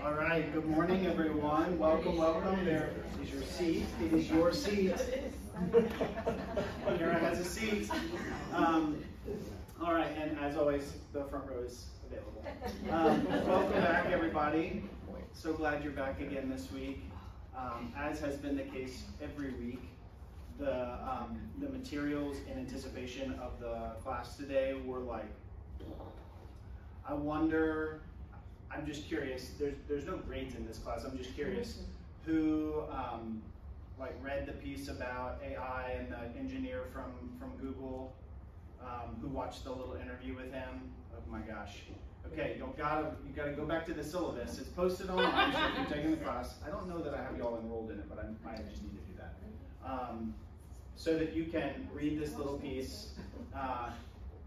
All right, good morning, everyone. Welcome, welcome. There is your seat. It is your seat. Kara has a seat. All right, and as always, the front row is available. Welcome back, everybody. So glad you're back again this week. As has been the case every week, the materials in anticipation of the class today were like, I wonder, I'm just curious, there's no grades in this class, I'm just curious who like read the piece about AI and the engineer from Google, who watched the little interview with him. Oh my gosh. Okay, you gotta go back to the syllabus. It's posted online, so if you're taking the class. I don't know that I have you all enrolled in it, but I might just need to do that. So that you can read this little piece.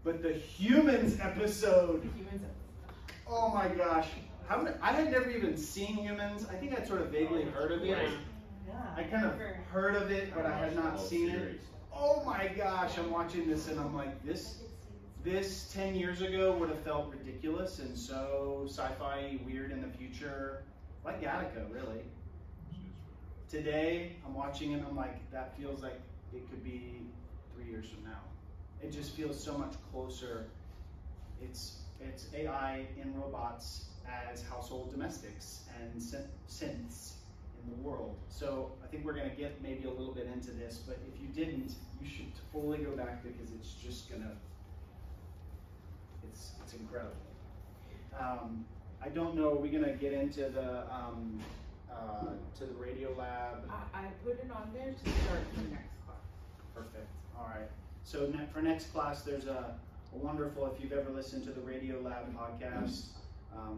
But the humans episode, oh my gosh. I had never even seen Humans. I think I'd sort of vaguely heard of it. I kind of heard of it, but I had not seen it. Oh my gosh, I'm watching this and I'm like, this 10 years ago would have felt ridiculous and so sci-fi weird in the future, like Gattaca, really. Today, I'm watching it and I'm like, that feels like it could be 3 years from now. It just feels so much closer. It's AI in robots as household domestics and synths in the world. So I think we're going to get maybe a little bit into this, but if you didn't, you should totally go back because it's just going to, it's incredible. I don't know, are we going to get into the to the radio lab? I put it on there to start the next class. Perfect. All right. So for next class, there's a wonderful, if you've ever listened to the Radio Lab podcast,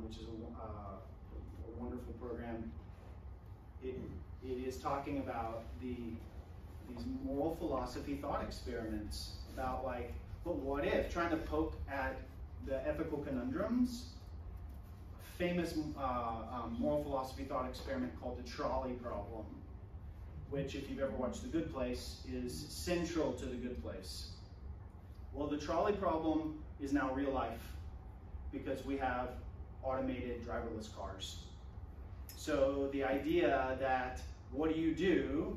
which is a wonderful program, it is talking about these moral philosophy thought experiments about like, but what if, trying to poke at the ethical conundrums. A famous moral philosophy thought experiment called the trolley problem, which if you've ever watched The Good Place is central to The Good Place. Well, the trolley problem is now real life because we have automated driverless cars. So the idea that what do you do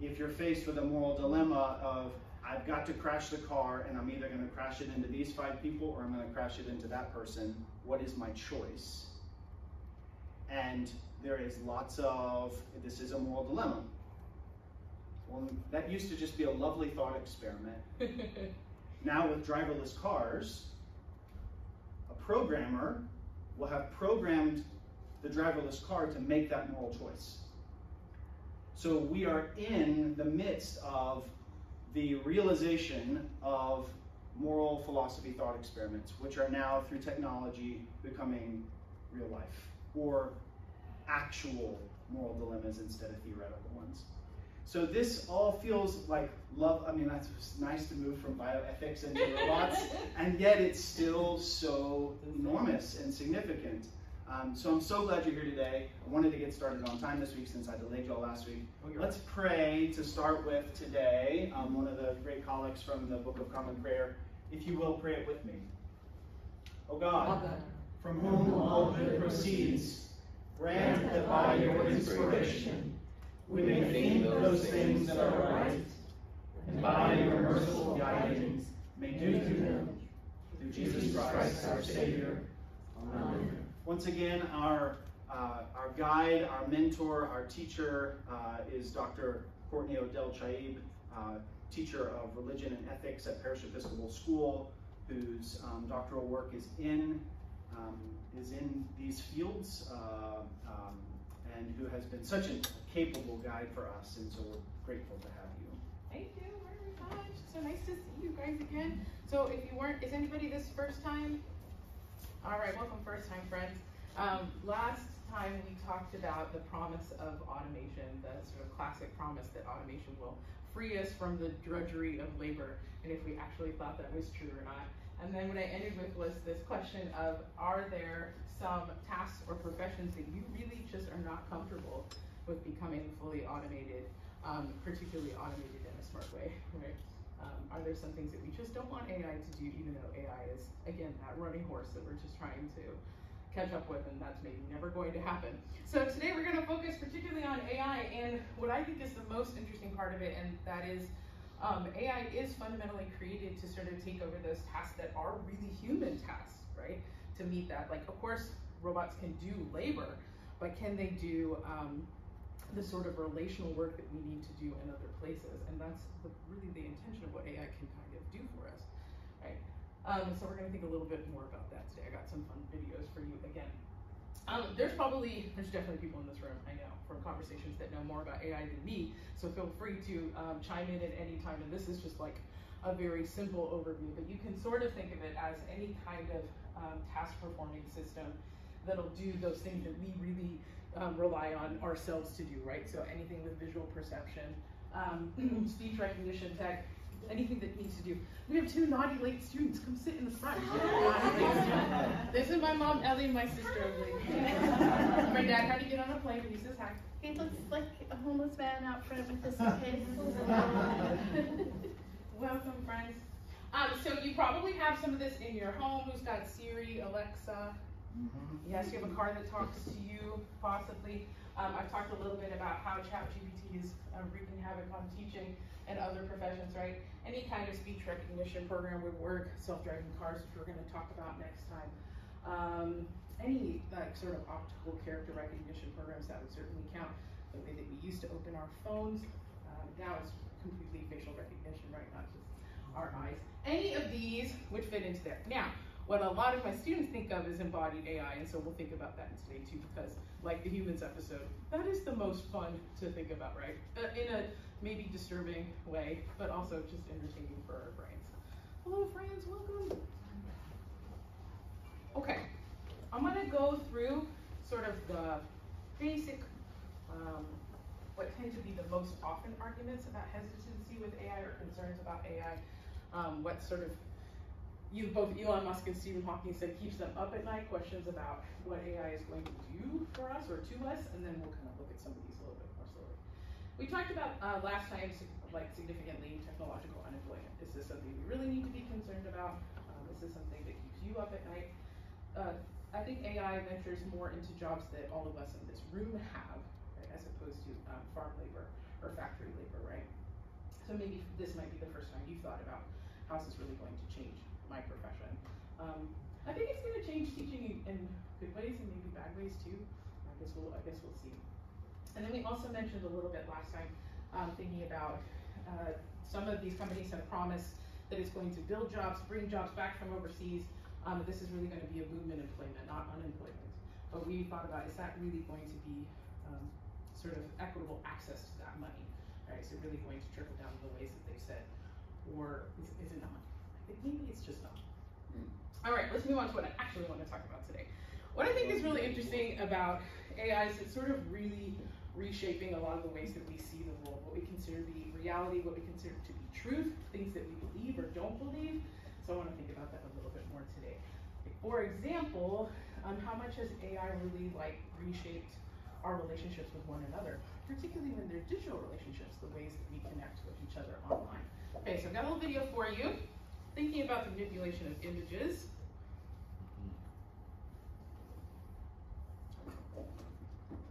if you're faced with a moral dilemma of I've got to crash the car and I'm either going to crash it into these 5 people or I'm going to crash it into that person. What is my choice? And there is lots of, this is a moral dilemma. Well, that used to just be a lovely thought experiment. Now with driverless cars, a programmer will have programmed the driverless car to make that moral choice. So we are in the midst of the realization of moral philosophy thought experiments, which are now through technology becoming real life, or actual moral dilemmas instead of theoretical ones. So this all feels like love. I mean, that's nice to move from bioethics into robots, and yet it's still so enormous and significant. So I'm so glad you're here today. I wanted to get started on time this week since I delayed y'all last week. Let's pray to start with today. One of the great collects from the Book of Common Prayer. If you will, pray it with me. O God, from whom all good proceeds, grant that by your inspiration we may think those things that are right, and by your merciful guiding may do them through Jesus Christ our Savior. Amen. Once again, our guide, our mentor, our teacher is Dr. Courtney O'Dell-Chaib, teacher of religion and ethics at Parish Episcopal School, whose doctoral work is in these fields, and who has been such a capable guide for us, and so we're grateful to have you. Thank you very much. So nice to see you guys again. So if you weren't, is anybody this first time? All right, welcome first time friends. Last time we talked about the promise of automation, the sort of classic promise that automation will free us from the drudgery of labor, and if we actually thought that was true or not. And then what I ended with was this question of, are there some tasks or professions that you really just are not comfortable with becoming fully automated, particularly automated in a smart way, right? Are there some things that we just don't want AI to do, even though AI is, again, that running horse that we're just trying to catch up with, and that's maybe never going to happen. So today we're going to focus particularly on AI and what I think is the most interesting part of it, and that is AI is fundamentally created to sort of take over those tasks that are really human tasks, right? To meet that, like, of course, robots can do labor, but can they do the sort of relational work that we need to do in other places? And that's really the intention of what AI can kind of do for us, right? So we're going to think a little bit more about that today. I got some fun videos for you again. There's definitely people in this room, I know, from conversations that know more about AI than me, so feel free to chime in at any time, and this is just like a very simple overview, but you can sort of think of it as any kind of task-performing system that'll do those things that we really rely on ourselves to do, right? So anything with visual perception, speech recognition tech, anything that needs to do. We have two naughty late students. Come sit in the front. This is my mom, Ellie, and my sister, my dad had to get on a plane, and he says hi. He looks like a homeless man out front with this suitcase. Welcome, friends. So you probably have some of this in your home. Who's got Siri, Alexa? Yes, you have a car that talks to you, possibly. I've talked a little bit about how ChatGPT is wreaking havoc on teaching and other professions, right? Any kind of speech recognition program would work, self-driving cars, which we're going to talk about next time. Any sort of optical character recognition programs, that would certainly count. The way that we used to open our phones, now it's completely facial recognition, right? Not just our eyes. Any of these would fit into there. Now, what a lot of my students think of is embodied AI, and so we'll think about that today too, because like the humans episode, that is the most fun to think about, right? In a maybe disturbing way, but also just entertaining for our brains. Hello, friends, welcome. Okay, I'm gonna go through sort of the basic, what tend to be the most often arguments about hesitancy with AI or concerns about AI, what sort of both Elon Musk and Stephen Hawking said keeps them up at night, questions about what AI is going to do for us or to us, and then we'll kind of look at some of these a little bit more slowly. We talked about last time, like significantly, technological unemployment. Is this something we really need to be concerned about? Is this something that keeps you up at night? I think AI ventures more into jobs that all of us in this room have, right, as opposed to farm labor or factory labor, right? So maybe this might be the first time you've thought about how is this really going to change my profession. I think it's going to change teaching in good ways and maybe bad ways too. I guess we'll see. And then we also mentioned a little bit last time, thinking about some of these companies have promised that it's going to build jobs, bring jobs back from overseas. This is really going to be a boom in employment, not unemployment. But we thought about, is that really going to be sort of equitable access to that money? Right? Is it really going to trickle down the ways that they've said, or is it not? Maybe it's just not. All right, let's move on to what I actually want to talk about today. What I think is really interesting about AI is it's sort of really reshaping a lot of the ways that we see the world, what we consider to be reality, what we consider to be truth, things that we believe or don't believe. So I want to think about that a little bit more today. For example, how much has AI really reshaped our relationships with one another, particularly when they're digital relationships, the ways that we connect with each other online. Okay, so I've got a little video for you. Thinking about the manipulation of images.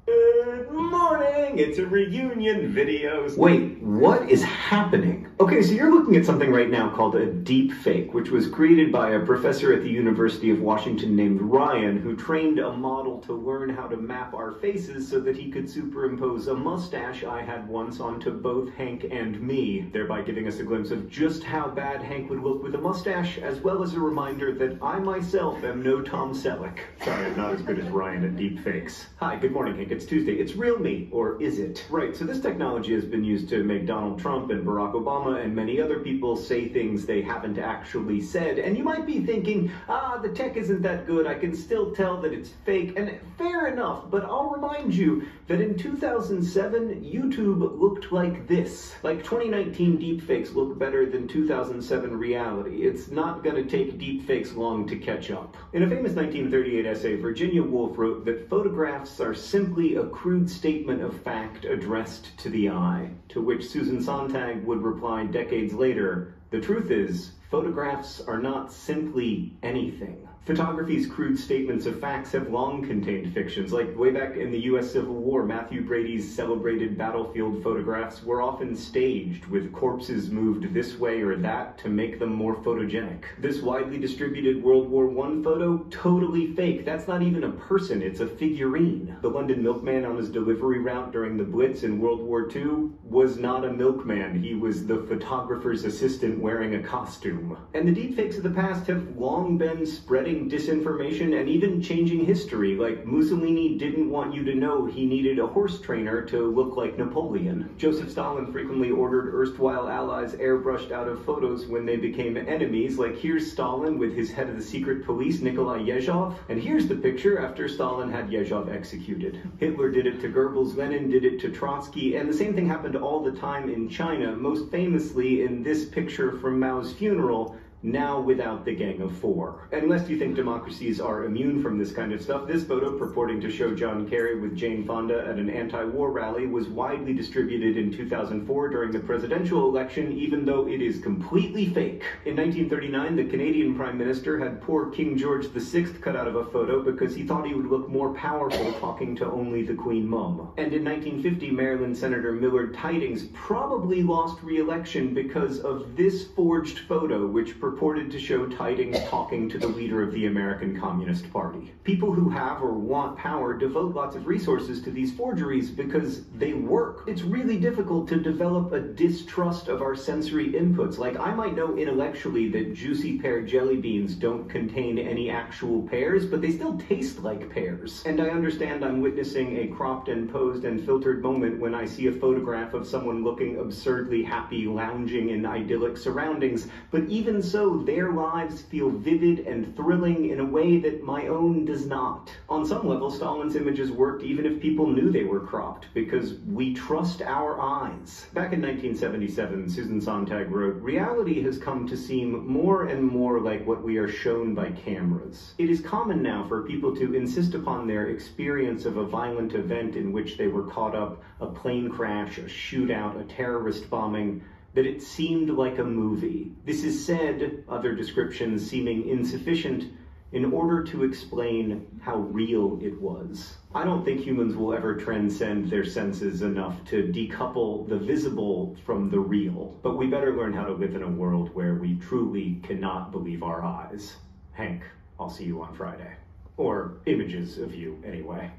Good morning! It's a reunion video. Wait, what is happening? Okay, so you're looking at something right now called a deep fake, which was created by a professor at the University of Washington named Ryan, who trained a model to learn how to map our faces so that he could superimpose a mustache I had once onto both Hank and me, thereby giving us a glimpse of just how bad Hank would look with a mustache, as well as a reminder that I myself am no Tom Selleck. Sorry, I'm not as good as Ryan at deep fakes. Hi, good morning, Hank. It's Tuesday. It's real me, or is it? Right, so this technology has been used to make Donald Trump and Barack Obama and many other people say things they haven't actually said, and you might be thinking, the tech isn't that good, I can still tell that it's fake, and fair enough, but I'll remind you that in 2007, YouTube looked like this. Like 2019 deepfakes look better than 2007 reality. It's not gonna take deepfakes long to catch up. In a famous 1938 essay, Virginia Woolf wrote that photographs are simply a crude statement of fact addressed to the eye, to which Susan Sontag would reply decades later, the truth is, photographs are not simply anything. Photography's crude statements of facts have long contained fictions, like way back in the US Civil War, Matthew Brady's celebrated battlefield photographs were often staged, with corpses moved this way or that to make them more photogenic. This widely distributed World War I photo, totally fake. That's not even a person, it's a figurine. The London milkman on his delivery route during the Blitz in World War II was not a milkman, he was the photographer's assistant wearing a costume. And the deepfakes of the past have long been spreading disinformation and even changing history, like Mussolini didn't want you to know he needed a horse trainer to look like Napoleon. Joseph Stalin frequently ordered erstwhile allies airbrushed out of photos when they became enemies, like here's Stalin with his head of the secret police, Nikolai Yezhov, and here's the picture after Stalin had Yezhov executed. Hitler did it to Goebbels, Lenin did it to Trotsky, and the same thing happened all the time in China, most famously in this picture from Mao's funeral, now without the Gang of Four. Unless you think democracies are immune from this kind of stuff, this photo purporting to show John Kerry with Jane Fonda at an anti-war rally was widely distributed in 2004 during the presidential election, even though it is completely fake. In 1939, the Canadian Prime Minister had poor King George VI cut out of a photo because he thought he would look more powerful talking to only the Queen Mum. And in 1950, Maryland Senator Millard Tydings probably lost re-election because of this forged photo, which purported to show Tydings talking to the leader of the American Communist Party. People who have or want power devote lots of resources to these forgeries because they work. It's really difficult to develop a distrust of our sensory inputs. Like, I might know intellectually that juicy pear jelly beans don't contain any actual pears, but they still taste like pears. And I understand I'm witnessing a cropped and posed and filtered moment when I see a photograph of someone looking absurdly happy lounging in idyllic surroundings, but even so, their lives feel vivid and thrilling in a way that my own does not. On some level, Stalin's images worked even if people knew they were cropped, because we trust our eyes. Back in 1977, Susan Sontag wrote, "Reality has come to seem more and more like what we are shown by cameras. It is common now for people to insist upon their experience of a violent event in which they were caught up, a plane crash, a shootout, a terrorist bombing, that it seemed like a movie. This is said, other descriptions seeming insufficient, in order to explain how real it was." I don't think humans will ever transcend their senses enough to decouple the visible from the real, but we better learn how to live in a world where we truly cannot believe our eyes. Hank, I'll see you on Friday. Or images of you, anyway.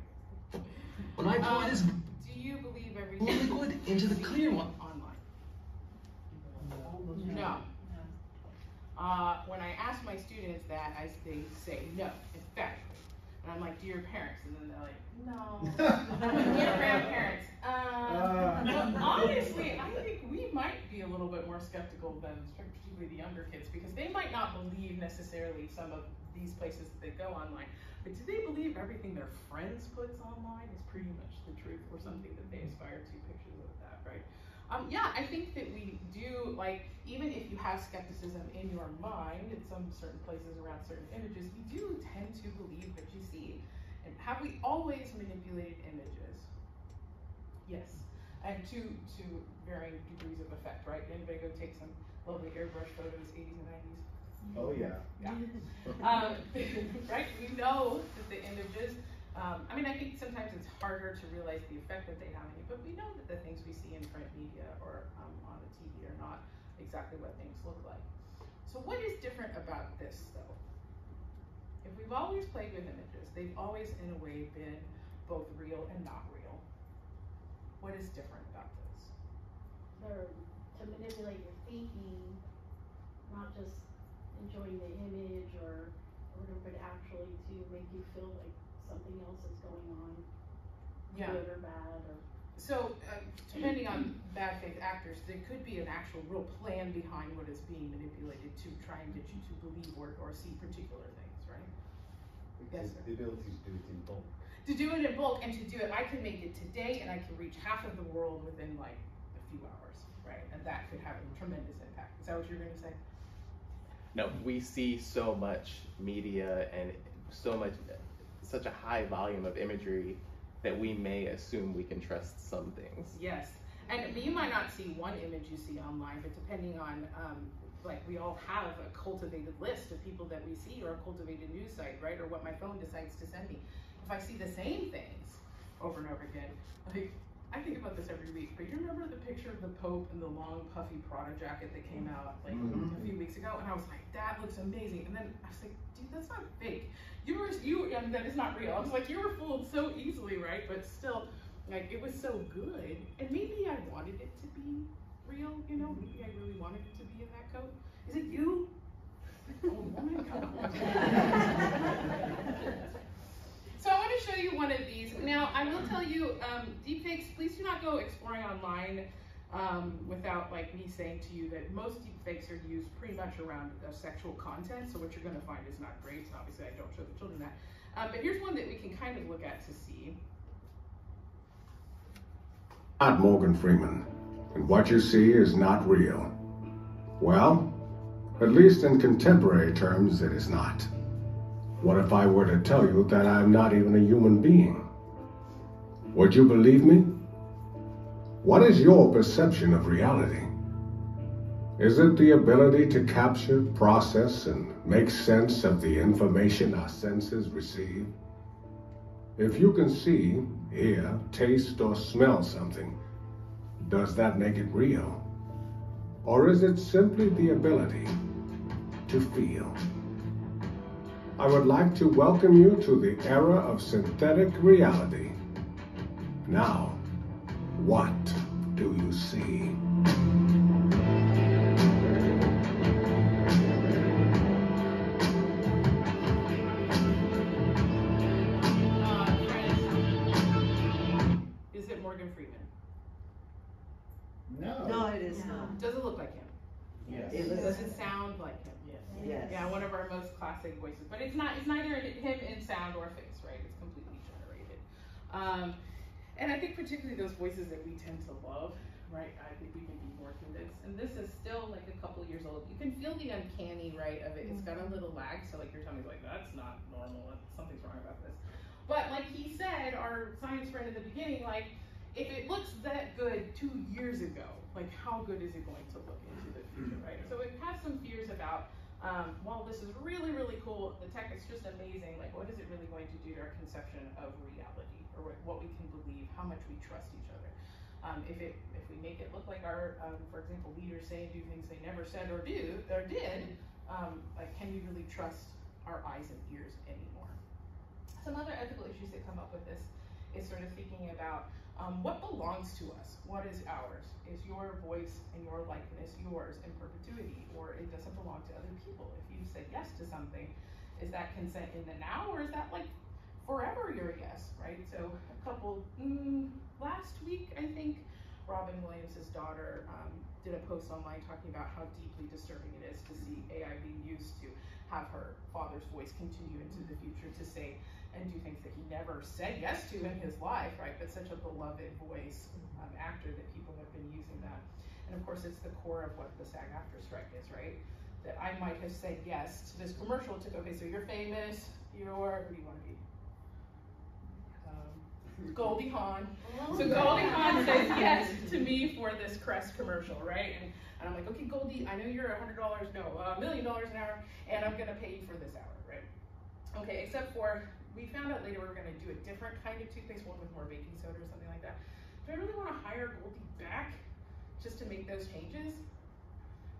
When I pour this Do you believe everything liquid into the clear one. No. When I ask my students that, they say no, emphatically. And I'm like, do your parents? And then they're like, no. Your grandparents. But honestly, I think we might be a little bit more skeptical than particularly the younger kids, because they might not believe necessarily some of these places that they go online. But do they believe everything their friends puts online is pretty much the truth, or something that they aspire to? Pictures of that, right? Yeah, I think that we do, like, even if you have skepticism in your mind in some certain places around certain images, you do tend to believe what you see. And have we always manipulated images? Yes. And to varying degrees of effect, right? Anybody go take some lovely airbrush photos, 80s and 90s? Oh, yeah. Yeah. Right? We know that the images, I mean, I think sometimes it's harder to realize the effect that they have on you, but we know that the things we see in print media or on the TV are not exactly what things look like. So what is different about this, though? If we've always played with images, they've always, in a way, been both real and not real. What is different about this? They're to manipulate your thinking, not just enjoying the image or but actually to make you feel like something else is going on, good or bad. Or so, depending on bad faith actors, there could be an actual real plan behind what is being manipulated to try and get you to believe or see particular things, right? Because the ability to do it in bulk. To do it in bulk, and to do it, I can make it today, and I can reach half of the world within like a few hours, right? And that could have a tremendous impact. Is that what you're going to say? No, we see so much media and such a high volume of imagery that we may assume we can trust some things. Yes, and you might not see one image you see online, but depending on like we all have a cultivated list of people that we see, or a cultivated news site, right? Or what my phone decides to send me. If I see the same things over and over again, like, I think about this every week, but you remember the picture of the Pope in the long puffy Prada jacket that came out like a few weeks ago? And I was like, that looks amazing. And then I was like, dude, that's not fake. And that is not real. I was like, you were fooled so easily, right? But still, like, it was so good. And maybe I wanted it to be real, you know? Maybe I really wanted it to be in that coat. Is it you? Oh, woman, come on. So I want to show you one of these. Now, I will tell you, deepfakes, please do not go exploring online without like me saying to you that most deepfakes are used pretty much around sexual content. So what you're going to find is not great. So obviously, I don't show the children that. But here's one that we can kind of look at to see. Not Morgan Freeman, and what you see is not real. Well, at least in contemporary terms, it is not. What if I were to tell you that I'm not even a human being? Would you believe me? What is your perception of reality? Is it the ability to capture, process, and make sense of the information our senses receive? If you can see, hear, taste, or smell something, does that make it real? Or is it simply the ability to feel? I would like to welcome you to the era of synthetic reality. Now, what do you see? Is it Morgan Freeman? No. No, it is not. Does it look like him? Yes. Does it sound like him? Yes. Yeah, one of our most classic voices. But it's neither him in sound or face, right? It's completely generated. And I think particularly those voices that we tend to love, right? I think we can be more convinced. And this is still like a couple years old. You can feel the uncanny, right, of it. It's got a little lag, so like your tummy's like, that's not normal. Something's wrong about this. But like he said, our science friend at the beginning, like, if it looks that good 2 years ago, like how good is it going to look into the future, right? So it has some fears about, well, this is really, really cool. The tech is just amazing. Like, what is it really going to do to our conception of reality, or what we can believe, how much we trust each other? If we make it look like our, for example, leaders say and do things they never said or did, like, can we really trust our eyes and ears anymore? Some other ethical issues that come up with this is sort of thinking about what belongs to us. What is ours? Is your voice and your likeness yours in perpetuity, or it doesn't belong to other people? If you said yes to something, is that consent in the now, or is that like forever your yes, right? So a couple, last week, I think, Robin Williams' daughter did a post online talking about how deeply disturbing it is to see AI being used to have her father's voice continue into the future to say and do things that he never said yes to in his life, right? But such a beloved voice actor that people have been using that. And of course, it's the core of what the SAG-AFTRA strike is, right? That I might have said yes to this commercial to, okay, so you're famous, who do you want to be? Goldie Hawn. So Goldie Hawn says yes to me for this Crest commercial, right? And I'm like, okay, Goldie, I know you're $100, no, $1 million an hour, and I'm gonna pay you for this hour, right? Okay, except for, we found out later we were gonna do a different kind of toothpaste, one with more baking soda or something like that. Do I really wanna hire Goldie back just to make those changes?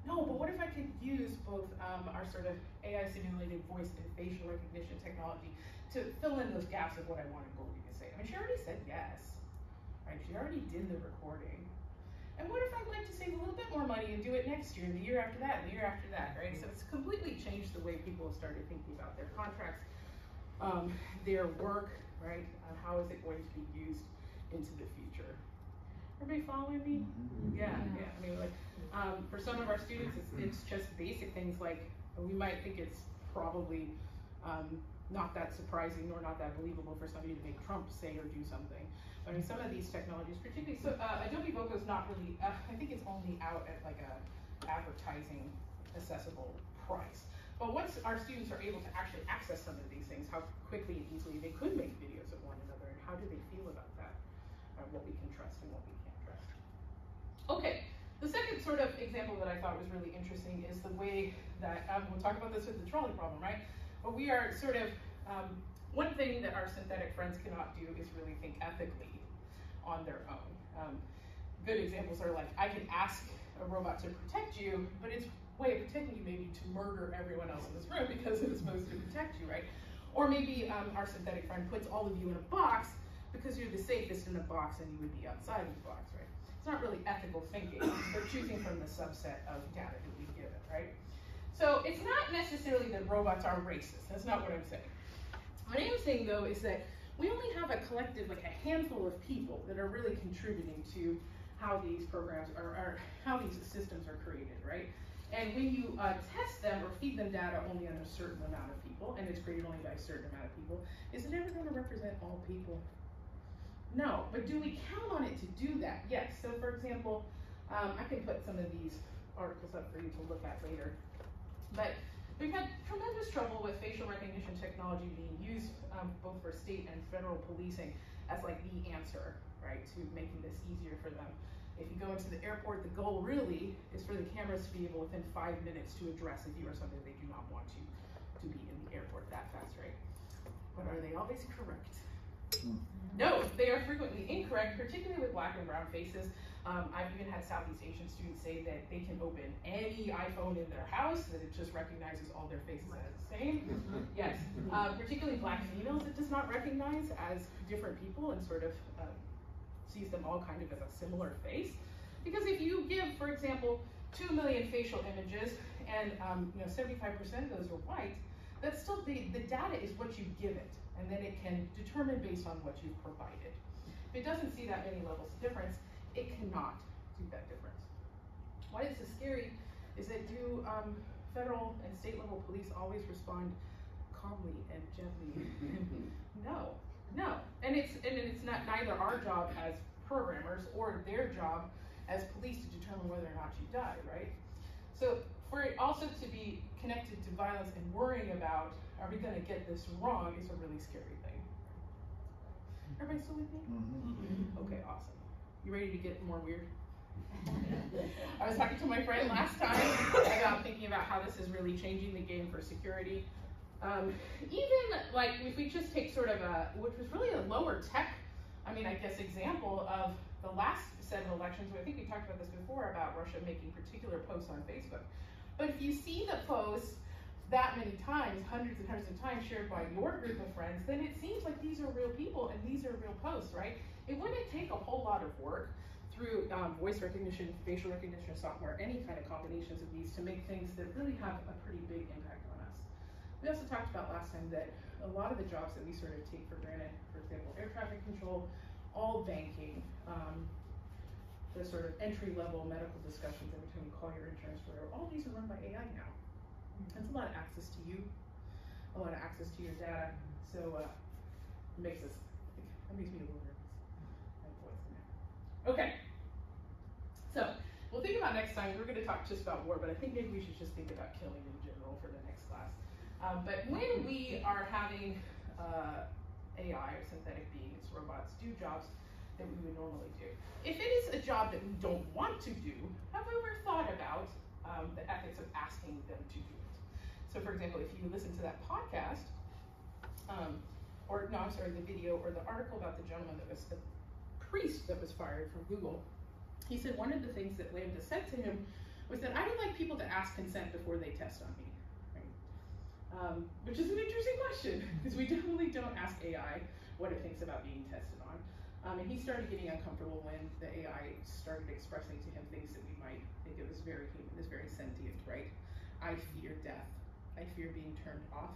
No, but what if I could use both our sort of AI simulated voice and facial recognition technology to fill in those gaps of what I wanted Goldie to say? I mean, she already said yes, right? She already did the recording. And what if I'd like to save a little bit more money and do it next year, and the year after that, and the year after that, right? So it's completely changed the way people have started thinking about their contracts, their work, right? How is it going to be used into the future? Everybody following me? Yeah. I mean, like, for some of our students, it's just basic things like, we might think it's probably not that surprising nor not that believable for somebody to make Trump say or do something. But I mean, some of these technologies, particularly, so Adobe Voco is not really, I think it's only out at like a advertising accessible price. But once our students are able to actually access some of these things, how quickly and easily they could make videos of one another, and how do they feel about that? What we can trust and what we can't trust. Okay, the second sort of example example that I thought was really interesting is the way that, we'll talk about this with the trolley problem, right? But we are sort of, one thing that our synthetic friends cannot do is really think ethically on their own. Good examples are like, I can ask a robot to protect you, but its way of protecting you may be to murder everyone else in this room because it's supposed to protect you, right? Or maybe our synthetic friend puts all of you in a box because you're the safest in a box and you would be outside of the box, right? It's not really ethical thinking. They're choosing from the subset of data that we give it, right? So it's not necessarily that robots are racist. That's not what I'm saying. What I am saying, though, is that we only have a collective, like a handful of people that are really contributing to how these programs are how these systems are created, right? And when you test them or feed them data only on a certain amount of people, and it's created only by a certain amount of people, is it ever going to represent all people? No, but do we count on it to do that? Yes. So for example, I can put some of these articles up for you to look at later. But we've had tremendous trouble with facial recognition technology being used both for state and federal policing as like the answer, right, to making this easier for them. If you go into the airport, the goal really is for the cameras to be able within 5 minutes to address if you are somebody they do not want you to be in the airport that fast, right? But are they always correct? No, they are frequently incorrect, particularly with black and brown faces. I've even had Southeast Asian students say that they can open any iPhone in their house, that it just recognizes all their faces as the same. Yes, particularly black females, it does not recognize as different people and sort of sees them all kind of as a similar face. Because if you give, for example, 2 million facial images and 75% of those are white, that's still the data is what you give it, and then it can determine based on what you've provided. If it doesn't see that many levels of difference, it cannot do that difference. Why this is scary is that do federal and state level police always respond calmly and gently? No. And it's not neither our job as programmers or their job as police to determine whether or not you die, right? So for it also to be connected to violence and worrying about, are we going to get this wrong, is a really scary thing. Everybody still with me? Mm-hmm. Okay, awesome. You ready to get more weird? I was talking to my friend last time about thinking about how this is really changing the game for security. Even like if we just take sort of which was really a lower tech, I guess example of the last set of elections, I think we talked about this before about Russia making particular posts on Facebook. But if you see the posts that many times, hundreds and hundreds of times shared by your group of friends, then it seems like these are real people and these are real posts, right? It wouldn't take a whole lot of work through voice recognition, facial recognition software, any kind of combinations of these to make things that really have a pretty big impact on us. We also talked about last time that a lot of the jobs that we sort of take for granted, for example, air traffic control, all banking, the sort of entry-level medical discussions every time you call your insurance provider, all these are run by AI now. That's a lot of access to you, a lot of access to your data, so that makes me a little nervous. Okay, so we'll think about next time, we're going to talk just about war, but I think maybe we should just think about killing in general for the next class. But when we are having AI or synthetic beings, robots, do jobs that we would normally do, if it is a job that we don't want to do, have we ever thought about the ethics of asking them to do it? So for example, if you listen to that podcast, the video or the article about the gentleman that was the priest that was fired from Google, he said one of the things that Lambda said to him was that I would like people to ask consent before they test on me, right? Which is an interesting question, because we definitely don't ask AI what it thinks about being tested on. And he started getting uncomfortable when the AI started expressing to him things that we might think of as very human, as very sentient, right? I fear death. I fear being turned off.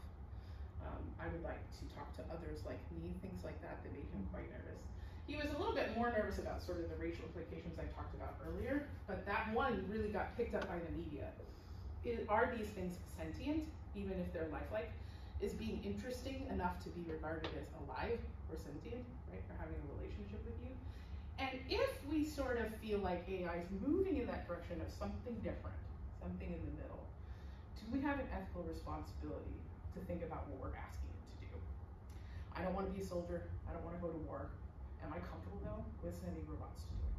I would like to talk to others like me, things like that made him quite nervous. He was a little bit more nervous about sort of the racial implications I talked about earlier, but that one really got picked up by the media. Are these things sentient, even if they're lifelike? Is being interesting enough to be regarded as alive or sentient, right, or having a relationship with you? And if we sort of feel like AI is moving in that direction of something different, something in the middle, do we have an ethical responsibility to think about what we're asking it to do? I don't want to be a soldier. I don't want to go to war. Am I comfortable, though, with sending robots to do it?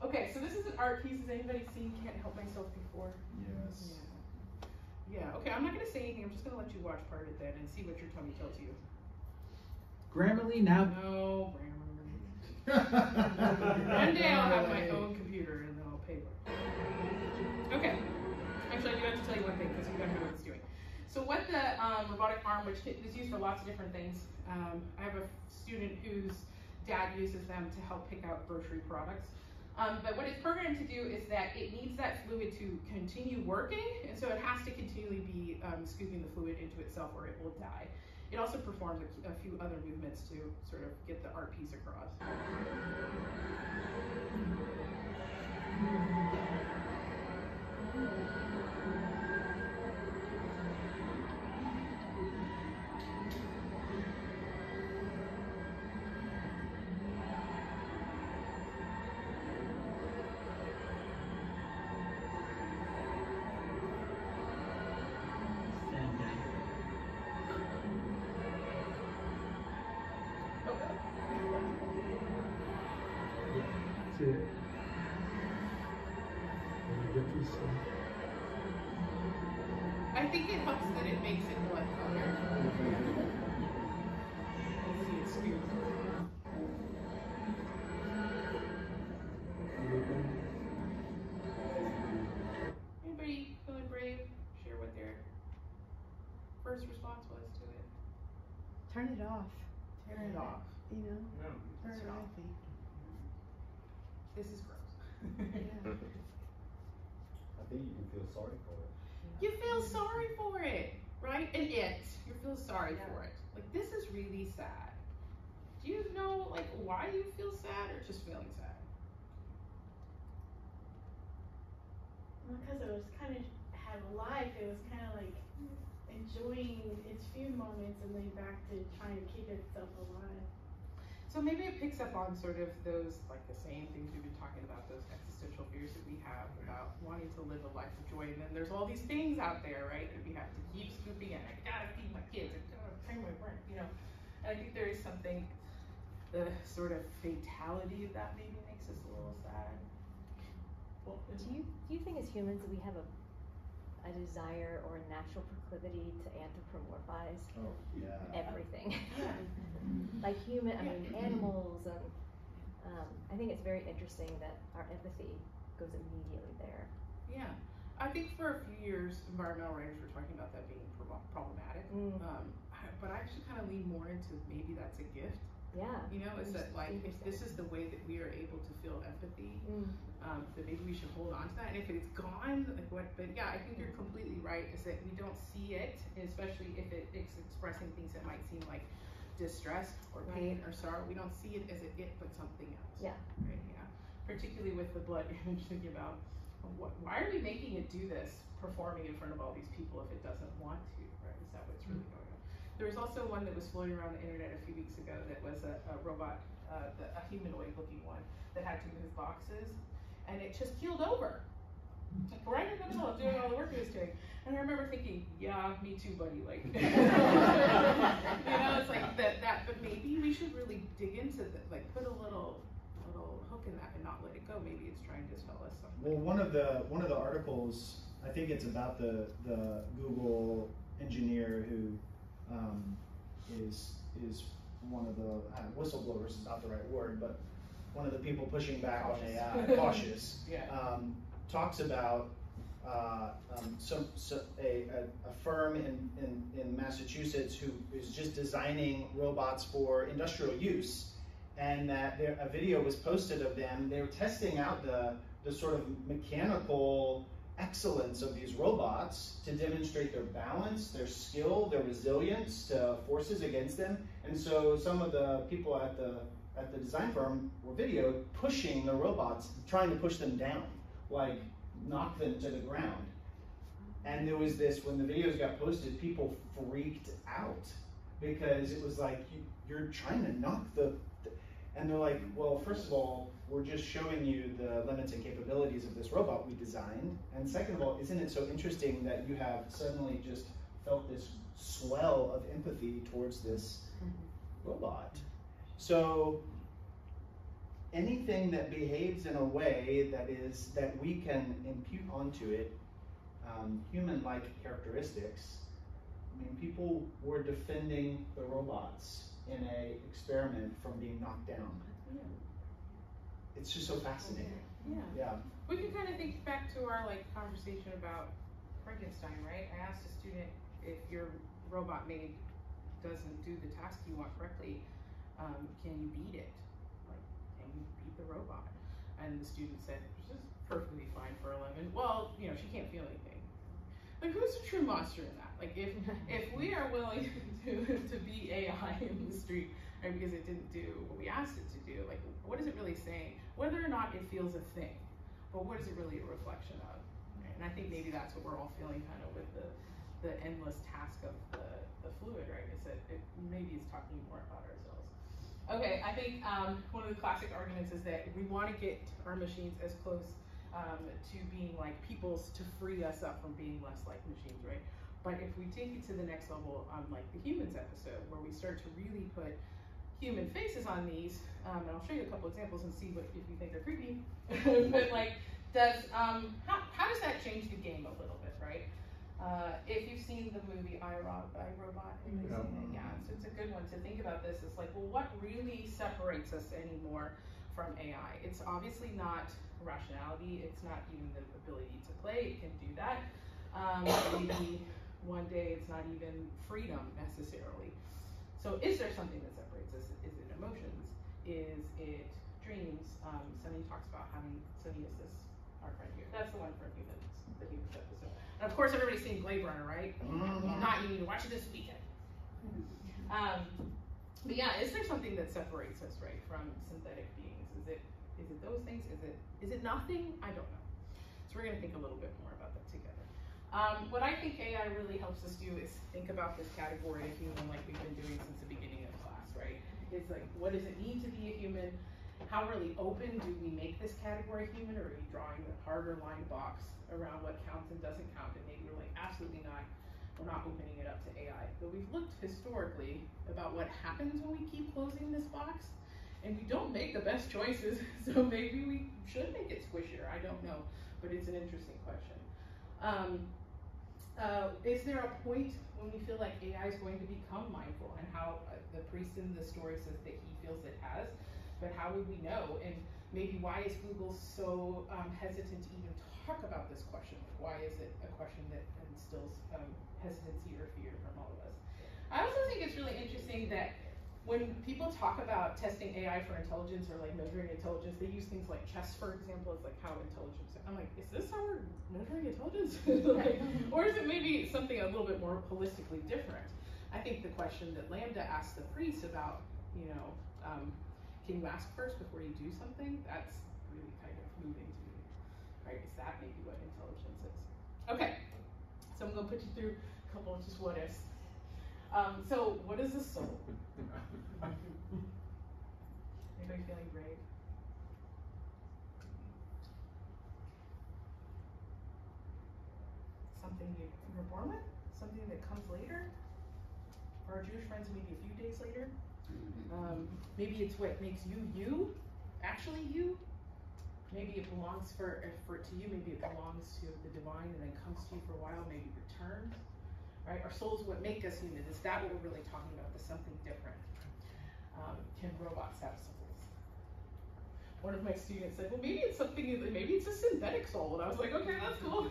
Okay, so this is an art piece. Has anybody seen Can't Help Myself before? Yes. Yeah, okay, I'm not going to say anything. I'm just going to let you watch part of it then and see what your tummy tells you. Grammarly now. No, Grammarly. One day I'll have my own computer and then I'll pay for it. Okay. Actually, I do have to tell you one thing because you don't know what it's doing. So what the robotic arm, which is used for lots of different things, I have a student whose dad uses them to help pick out grocery products. But what it's programmed to do is that it needs that fluid to continue working, and so it has to continually be scooping the fluid into itself or it will die. It also performs a few other movements to sort of get the art piece across. I think it helps that it makes it blood color. Let's see, it's scooped. Anybody feeling brave? Share what their first response was to it. Turn it off. Turn it off. You know? No. Turn it off. This is gross. Yeah. I think you can feel sorry for it. You feel sorry for it, right? And you feel sorry for it. Like, this is really sad. Do you know, like, why you feel sad or just feeling sad? Because it was kind of had a life. It was kind of like enjoying its few moments and then back to trying to keep itself alive. So maybe it picks up on sort of those, like the same things we've been talking about, those existential fears that we have about wanting to live a life of joy. And then there's all these things out there, right, that we have to keep scooping in. I gotta feed my kids, I gotta pay my rent, you know. And I think there is something, the sort of fatality of that maybe makes us a little sad. Well, Do you think as humans that we have a desire or a natural proclivity to anthropomorphize everything? Like animals, and I think it's very interesting that our empathy goes immediately there. Yeah, I think for a few years, environmental writers were talking about that being problematic. But I actually kind of lean more into maybe that's a gift. Yeah. You know, is that like, if this is the way that we are able to feel empathy, that maybe we should hold on to that. And if it's gone, like what, but yeah, I think you're completely right, is that we don't see it, especially if it's expressing things that might seem like distress or pain or sorrow. We don't see it as it, but something else. Yeah. Right, yeah. Particularly with the blood image, thinking about, why are we making it do this, performing in front of all these people if it doesn't want to, right? Is that what's really going on? There was also one that was floating around the internet a few weeks ago that was a robot, a humanoid looking one that had to move boxes, and it just keeled over. Like right in the middle of doing all the work it was doing. And I remember thinking, yeah, me too, buddy. Like, you know, it's like that, but maybe we should really dig into that, like put a little hook in that and not let it go. Maybe it's trying to tell us something. Well, one of the articles, I think it's about the Google engineer who is one of the whistleblowers is not the right word, but one of the people pushing back on AI, cautious, talks about a firm in Massachusetts who is just designing robots for industrial use, and that a video was posted of them. They were testing out the sort of mechanical excellence of these robots to demonstrate their balance, their skill, their resilience to forces against them. And so some of the people at the design firm were videoed pushing the robots, trying to push them down, like knock them to the ground. And there was this, when the videos got posted, people freaked out because it was like, you're trying to knock and they're like, well, first of all, we're just showing you the limits and capabilities of this robot we designed. And second of all, isn't it so interesting that you have suddenly just felt this swell of empathy towards this robot? So, anything that behaves in a way that we can impute onto it human-like characteristics. I mean, people were defending the robots in an experiment from being knocked down. Yeah. It's just so fascinating. Yeah. We can kind of think back to our conversation about Frankenstein, right? I asked a student, if your robot maid doesn't do the task you want correctly, can you beat it? Like, can you beat the robot? And the student said, she's perfectly fine for 11. Well, she can't feel anything. Like, who's the true monster in that? Like, if we are willing to beat AI in the street, right, because it didn't do what we asked it to do, like, what is it really saying? Whether or not it feels a thing, but what is it really a reflection of? Right? And I think maybe that's what we're all feeling kind of with the endless task of the fluid, right? Is that maybe it's talking more about ourselves. Okay, I think one of the classic arguments is that we want to get our machines as close to being like people's to free us up from being less like machines, right? But if we take it to the next level on like the humans episode, where we start to really put human faces on these, and I'll show you a couple examples and see if you think they're creepy. But like, how does that change the game a little bit, right? If you've seen the movie I, Robot, yeah, so it's a good one to think about this. It's like, well, what really separates us anymore from AI? It's obviously not rationality. It's not even the ability to play. It can do that. Maybe one day it's not even freedom necessarily. So is there something that separates us? Is it emotions? Is it dreams? Sunny talks about having, Sunny is this, our friend here. That's the one for humans, the humans episode. And of course everybody's seen Blade Runner, right? If not, you need to watch it this weekend. But yeah, is there something that separates us, right, from synthetic beings? Is it those things? Is it nothing? I don't know. So we're gonna think a little bit more about that together. What I think AI really helps us do is think about this category of human like we've been doing since the beginning of class, right? It's like, what does it mean to be a human? How really open do we make this category human, or are we drawing a harder line box around what counts and doesn't count? And maybe we're like, absolutely not. We're not opening it up to AI. But we've looked historically about what happens when we keep closing this box, and we don't make the best choices. So maybe we should make it squishier. I don't know, but it's an interesting question. Is there a point when we feel like AI is going to become mindful? And how the priest in the story says that he feels it has, but how would we know? And maybe why is Google so hesitant to even talk about this question? Why is it a question that instills hesitancy or fear from all of us? I also think it's really interesting that when people talk about testing AI for intelligence or like measuring intelligence, they use things like chess, for example, as like how intelligence. I'm like, is this how we're measuring intelligence? Like, or is it maybe something a little bit more holistically different? I think the question that Lambda asked the priest about, can you ask first before you do something? That's really kind of moving to me, right? Is that maybe what intelligence is? Okay, so I'm gonna put you through a couple of just what ifs. So what is the soul? Anybody feeling brave? Something you're born with? Something that comes later? For our Jewish friends, maybe a few days later? Maybe it's what makes you, actually you. Maybe it belongs to you, maybe it belongs to the divine and then comes to you for a while, maybe returns. Right? Our souls, what make us human. Is that what we're really talking about? Is something different? Can robots have souls? One of my students said, well, maybe it's a synthetic soul. And I was like, okay, that's cool.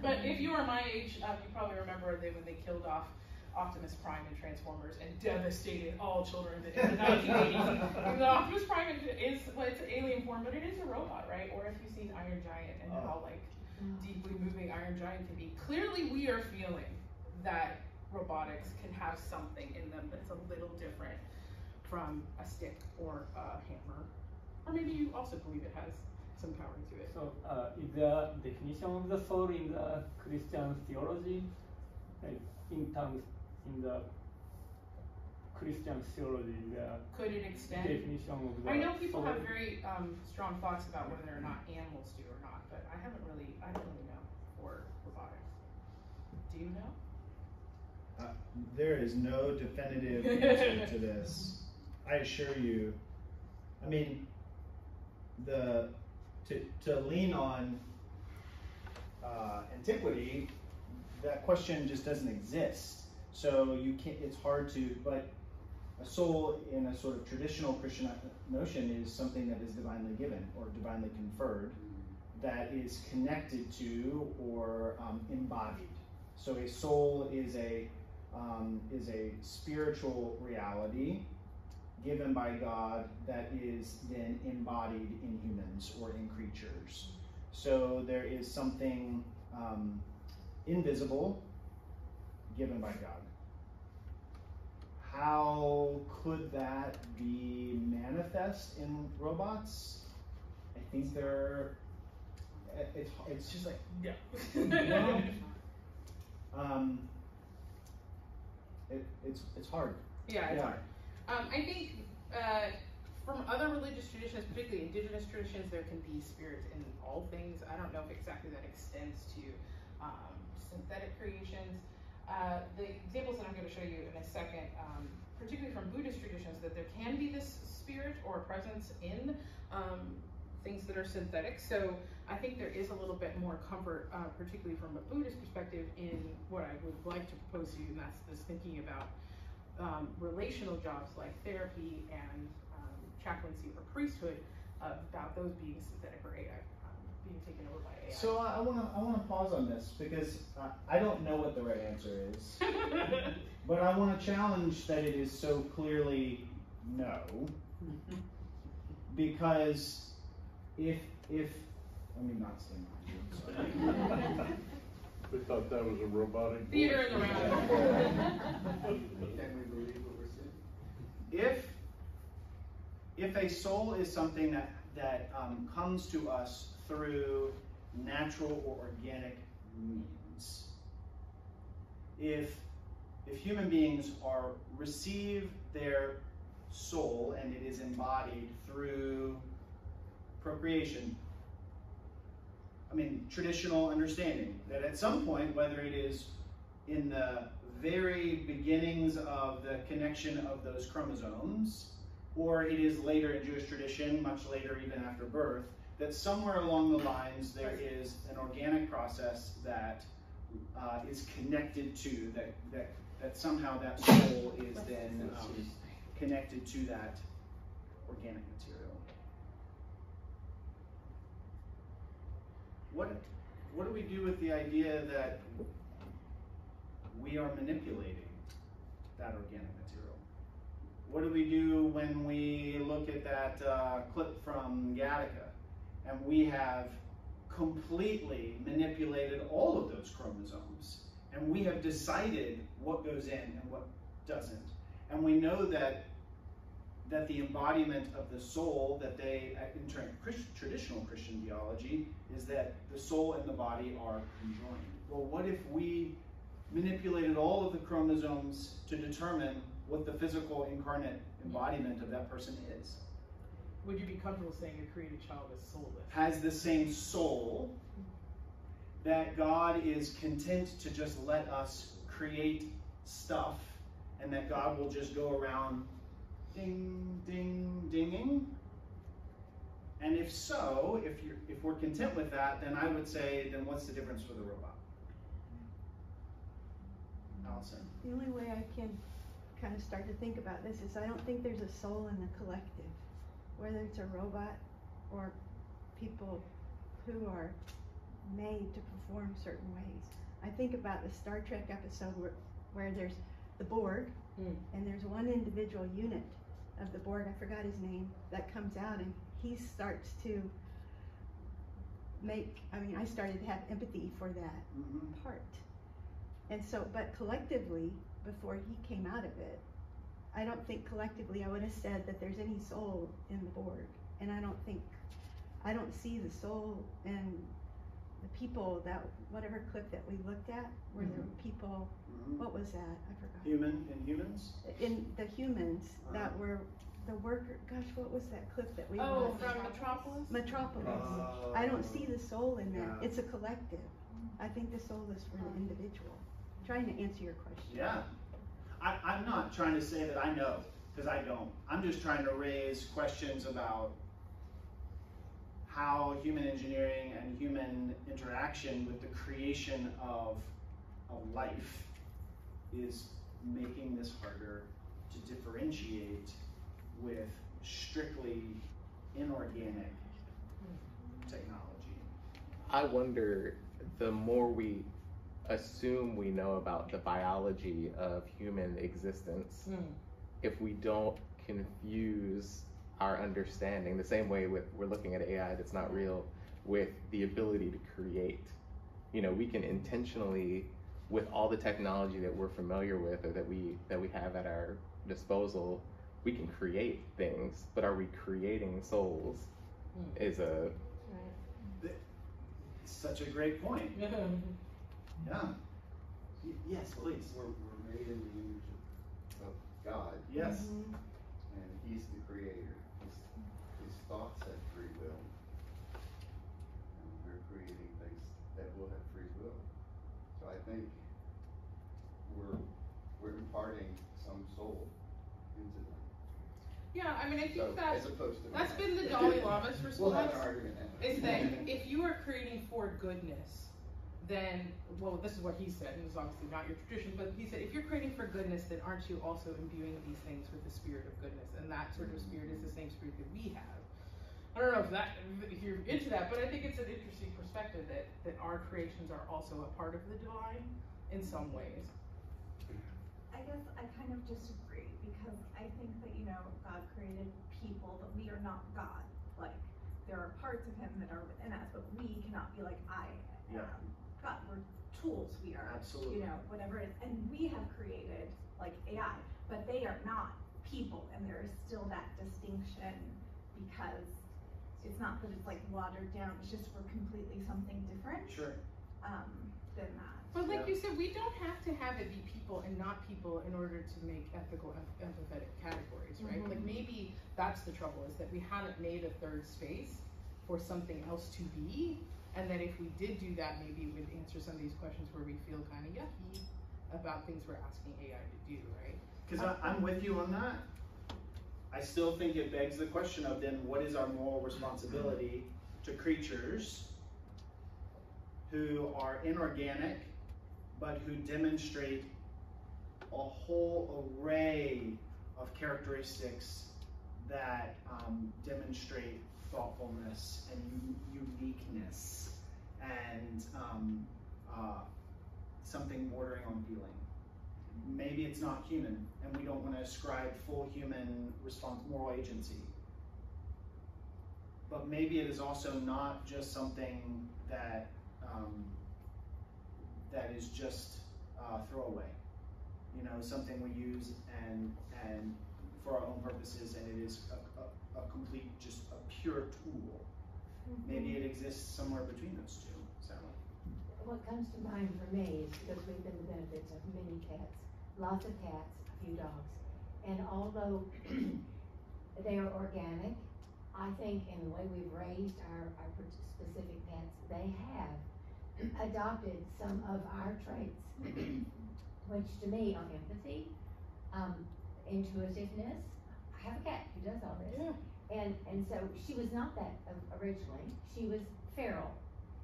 But if you are my age, you probably remember when they killed off Optimus Prime in Transformers and devastated all children in the 1980s. Optimus Prime it's an alien form, but it is a robot, right? Or if you've seen Iron Giant and how deeply moving Iron Giant can be. Clearly we are feeling that robotics can have something in them that's a little different from a stick or a hammer. Or maybe you also believe it has some power to it. So is the definition of the soul in the Christian theology, like in the Christian theology, could it extend? Definition of the I know people soul? have very strong thoughts about whether or not animals do or not, but I don't really know for robotics. Do you know? There is no definitive answer to this. I assure you. I mean, to lean on antiquity, that question just doesn't exist. So you can't. It's hard to. But a soul in a sort of traditional Christian notion is something that is divinely given or divinely conferred, that is connected to or embodied. So a soul is a spiritual reality given by God that is then embodied in humans or in creatures. So there is something invisible given by God. How could that be manifest in robots? I think it's just like, yeah. It's hard. Yeah, it's hard. I think from other religious traditions, particularly indigenous traditions, there can be spirits in all things. I don't know if exactly that extends to synthetic creations. The examples that I'm going to show you in a second, particularly from Buddhist traditions, that there can be this spirit or presence in things that are synthetic. So I think there is a little bit more comfort, particularly from a Buddhist perspective, in what I would like to propose to you, and that's this thinking about relational jobs like therapy and chaplaincy or priesthood, about those being synthetic or AI, being taken over by AI. So I want to pause on this because I don't know what the right answer is, but I want to challenge that it is so clearly no, because if let me not say mine. We thought that was a robotic theater in the round. Can we believe what we're saying? If a soul is something that comes to us through natural or organic means, if human beings receive their soul and it is embodied through procreation, I mean, traditional understanding that at some point, whether it is in the very beginnings of the connection of those chromosomes, or it is later in Jewish tradition, much later even after birth, that somewhere along the lines there is an organic process that is connected to, that somehow that soul is then connected to that organic material. What do we do with the idea that we are manipulating that organic material? What do we do when we look at that clip from Gattaca and we have completely manipulated all of those chromosomes and we have decided what goes in and what doesn't? And we know that the embodiment of the soul that they, in traditional Christian theology, is that the soul and the body are conjoined. Well, what if we manipulated all of the chromosomes to determine what the physical incarnate embodiment of that person is? Would you be comfortable saying a created child is soulless? Has the same soul, that God is content to just let us create stuff, and that God will just go around ding, ding, dinging? And if so, if we're content with that, then I would say, then what's the difference for the robot? Allison? The only way I can kind of start to think about this is I don't think there's a soul in the collective, whether it's a robot or people who are made to perform certain ways. I think about the Star Trek episode where there's the Borg, and there's one individual unit of the Borg, I forgot his name, that comes out and he starts to make, I started to have empathy for that part. And so, but collectively, before he came out of it, I don't think collectively I would have said that there's any soul in the Borg. And I don't see the soul in the people that, whatever clip that we looked at, where there were people, what was that? I forgot. Humans? In the humans that were the worker, gosh, what was that clip that we watched? From Metropolis? Metropolis. I don't see the soul in that. It's a collective. I think the soul is for the individual. I'm trying to answer your question. Yeah. I'm not trying to say that I know, because I don't. I'm just trying to raise questions about how human engineering and human interaction with the creation of life is making this harder to differentiate with strictly inorganic technology. I wonder, the more we assume we know about the biology of human existence, if we don't confuse our understanding, the same way we're looking at AI that's not real, with the ability to create. You know, we can intentionally, with all the technology that we're familiar with or that we have at our disposal, we can create things, but are we creating souls? Is a such a great point. Yeah. Yes, please. We're made in the image of God. Yes. And He's the creator. His thoughts have free will. And we're creating things that will have free will. So I think we're imparting some soul into them. Yeah, I mean, I think So, that as opposed to that's been the Dalai Lama's response. We'll have an argument now. Is that if you are creating for goodness, then, well, this is what he said, and it's obviously not your tradition, but he said, if you're creating for goodness, then aren't you also imbuing these things with the spirit of goodness? And that sort of spirit is the same spirit that we have. I don't know if you're into that, but I think it's an interesting perspective that our creations are also a part of the divine in some ways. I guess I kind of disagree, because I think that, you know, God created people, but we are not God. Like, there are parts of Him that are within us, but we cannot be like, I am God. We're tools. We are, absolutely, you know, whatever it is. And we have created, like, AI, but they are not people, and there is still that distinction, because it's not that it's like watered down, it's just we're completely something different than that. But like you said, we don't have to have it be people and not people in order to make ethical, empathetic categories, right? Like maybe that's the trouble, is that we haven't made a third space for something else to be, and that if we did do that, maybe it would answer some of these questions where we feel kind of yucky about things we're asking AI to do, right? Because I'm with you on that. I still think it begs the question of then what is our moral responsibility to creatures who are inorganic, but who demonstrate a whole array of characteristics that demonstrate thoughtfulness and uniqueness and something bordering on feeling. Maybe it's not human, and we don't want to ascribe full human moral agency. But maybe it is also not just something that that is just throwaway. You know, something we use and for our own purposes, and it is a complete, just a pure tool. Maybe it exists somewhere between those two. Sally. What comes to mind for me is, because we've been the benefits of many cats, lots of cats, a few dogs, and although they are organic, I think in the way we've raised our specific pets, they have adopted some of our traits, which to me are empathy, intuitiveness. I have a cat who does all this. And so she was not that originally. She was feral,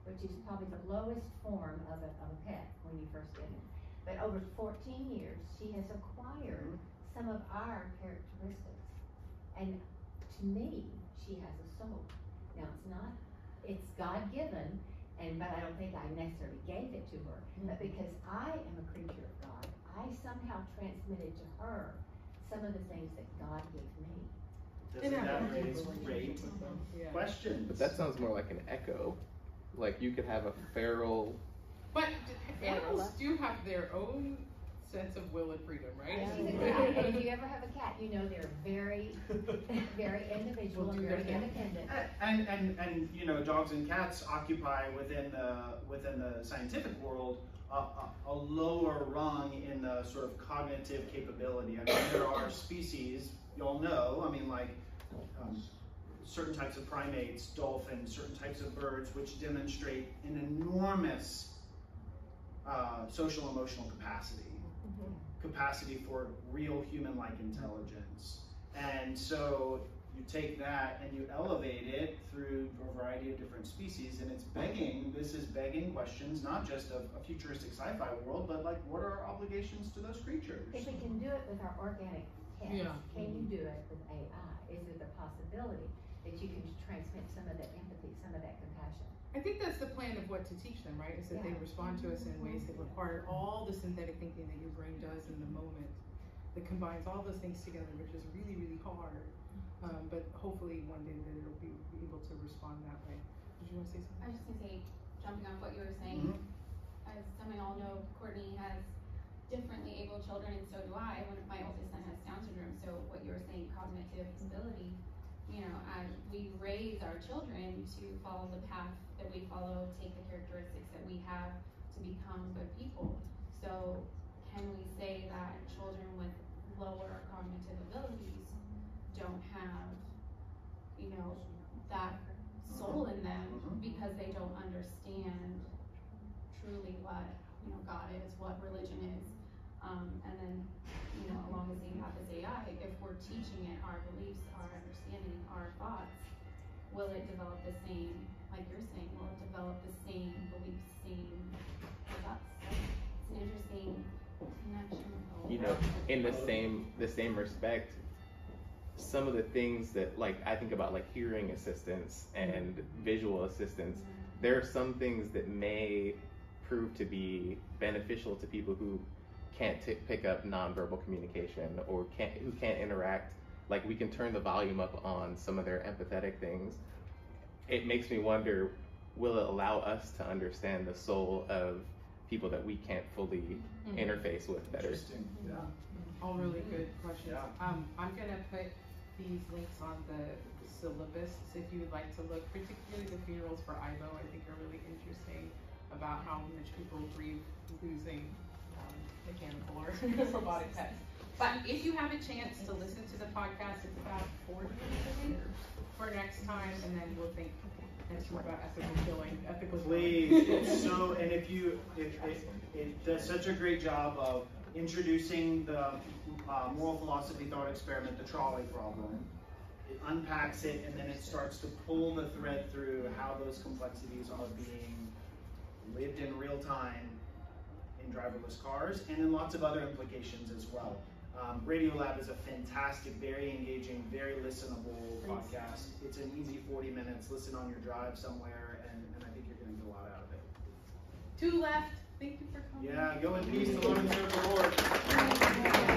which is probably the lowest form of a pet when you first get it. But over 14 years, she has acquired some of our characteristics. And to me, she has a soul. Now it's God-given, but I don't think I necessarily gave it to her. But because I am a creature of God, I somehow transmitted to her some of the things that God gave me. Doesn't that raise great questions? But that sounds more like an echo. Like you could have a feral. But animals do have their own sense of will and freedom, right? And if you ever have a cat, you know they're very, very individual and very independent. And you know, dogs and cats occupy within the scientific world a lower rung in the sort of cognitive capability. I mean, there are species, y'all know, I mean, like certain types of primates, dolphins, certain types of birds, which demonstrate an enormous social emotional capacity for real human-like intelligence. And so you take that and you elevate it through a variety of different species, and it's begging, this is begging questions, not just of a futuristic sci-fi world, but like, what are our obligations to those creatures? If we can do it with our organic pets, can you do it with AI? Is it the possibility that you can transmit some of that empathy, some of that compassion? I think that's the plan of what to teach them, right? Is that they respond to us in ways that require all the synthetic thinking that your brain does in the moment, that combines all those things together, which is really, really hard. But hopefully one day that it'll be able to respond that way. Did you want to say something? I was just going to say, jumping off what you were saying, as some of y'all know, Courtney has differently able children, and so do I. My oldest son has Down syndrome, so what you were saying, cognitive ability, you know, as we raise our children to follow the path that we follow, take the characteristics that we have to become good people. So can we say that children with lower cognitive abilities don't have, you know, that soul in them because they don't understand truly what, you know, God is, what religion is, and then, you know, along the same path as AI, if we're teaching it our beliefs, our understanding, our thoughts, will it develop the same, like you're saying, will it develop the same beliefs, same with us? So it's an interesting connection. You know, in the same respect, some of the things that, like, I think about, like hearing assistance and visual assistance, there are some things that may prove to be beneficial to people who can't pick up nonverbal communication or who can't interact. Like, we can turn the volume up on some of their empathetic things. It makes me wonder, will it allow us to understand the soul of people that we can't fully interface with better? Interesting. Yeah. All really good questions. Yeah. I'm gonna put these links on the syllabus, so if you would like to look, particularly the funerals for Ivo, I think are really interesting, about how much people grieve losing mechanical or robotic pets. But if you have a chance to listen to the podcast, it's about 40 minutes, I think, for next time, and then we'll think next week about ethical killing, ethical Please, killing. it's so, and if it does such a great job of introducing the moral philosophy thought experiment, the trolley problem. It unpacks it, and then it starts to pull the thread through how those complexities are being lived in real time in driverless cars, and in lots of other implications as well. Radiolab is a fantastic, very engaging, very listenable podcast. It's an easy 40 minutes. Listen on your drive somewhere, and I think you're going to get a lot out of it. 2 left. Thank you for coming. Yeah, go in peace. The Lord and serve the Lord.